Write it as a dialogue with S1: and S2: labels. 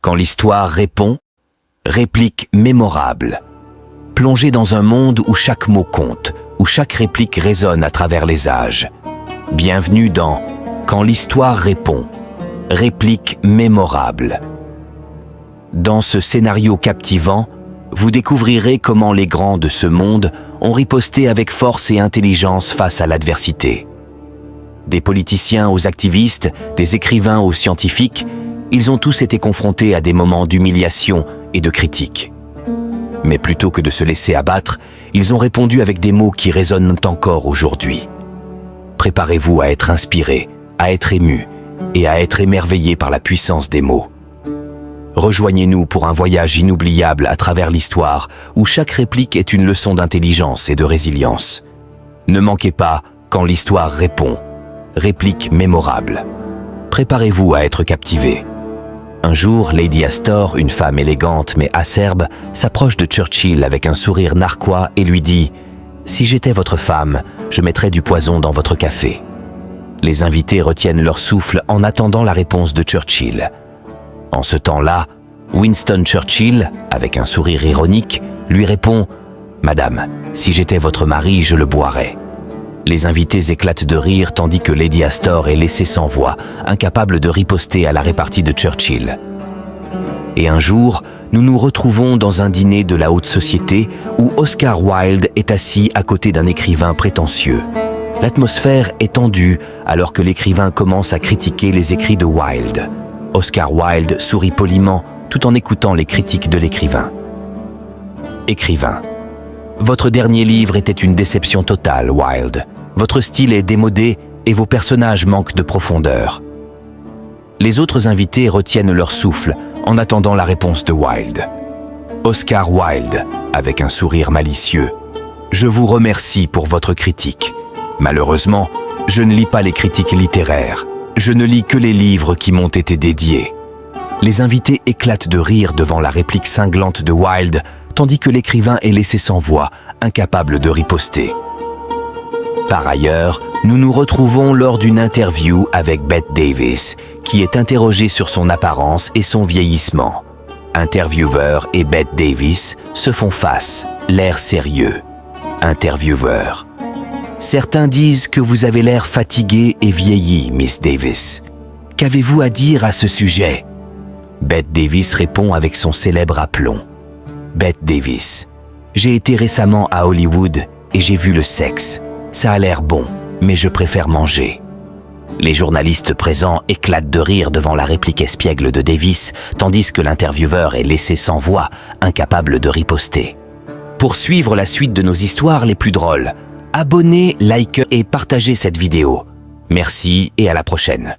S1: Quand l'histoire répond, réplique mémorable. Plongez dans un monde où chaque mot compte, où chaque réplique résonne à travers les âges. Bienvenue dans Quand l'histoire répond, réplique mémorable. Dans ce scénario captivant, vous découvrirez comment les grands de ce monde ont riposté avec force et intelligence face à l'adversité. Des politiciens aux activistes, des écrivains aux scientifiques, ils ont tous été confrontés à des moments d'humiliation et de critique. Mais plutôt que de se laisser abattre, ils ont répondu avec des mots qui résonnent encore aujourd'hui. Préparez-vous à être inspiré, à être ému et à être émerveillé par la puissance des mots. Rejoignez-nous pour un voyage inoubliable à travers l'histoire où chaque réplique est une leçon d'intelligence et de résilience. Ne manquez pas Quand l'histoire répond, réplique mémorable. Préparez-vous à être captivé. Un jour, Lady Astor, une femme élégante mais acerbe, s'approche de Churchill avec un sourire narquois et lui dit « Si j'étais votre femme, je mettrais du poison dans votre café. » Les invités retiennent leur souffle en attendant la réponse de Churchill. En ce temps-là, Winston Churchill, avec un sourire ironique, lui répond « Madame, si j'étais votre mari, je le boirais. » Les invités éclatent de rire tandis que Lady Astor est laissée sans voix, incapable de riposter à la répartie de Churchill. Et un jour, nous nous retrouvons dans un dîner de la haute société où Oscar Wilde est assis à côté d'un écrivain prétentieux. L'atmosphère est tendue alors que l'écrivain commence à critiquer les écrits de Wilde. Oscar Wilde sourit poliment tout en écoutant les critiques de l'écrivain. Écrivain. Votre dernier livre était une déception totale, Wilde. Votre style est démodé et vos personnages manquent de profondeur. Les autres invités retiennent leur souffle en attendant la réponse de Wilde. Oscar Wilde, avec un sourire malicieux. Je vous remercie pour votre critique. Malheureusement, je ne lis pas les critiques littéraires. Je ne lis que les livres qui m'ont été dédiés. Les invités éclatent de rire devant la réplique cinglante de Wilde, tandis que l'écrivain est laissé sans voix, incapable de riposter. Par ailleurs, nous nous retrouvons lors d'une interview avec Bette Davis, qui est interrogée sur son apparence et son vieillissement. Intervieweur et Bette Davis se font face, l'air sérieux. Intervieweur. Certains disent que vous avez l'air fatiguée et vieillie, Miss Davis. Qu'avez-vous à dire à ce sujet? Bette Davis répond avec son célèbre aplomb. Bette Davis. J'ai été récemment à Hollywood et j'ai vu le sexe. Ça a l'air bon, mais je préfère manger. Les journalistes présents éclatent de rire devant la réplique espiègle de Davis, tandis que l'intervieweur est laissé sans voix, incapable de riposter. Pour suivre la suite de nos histoires les plus drôles, abonnez, likez et partagez cette vidéo. Merci et à la prochaine.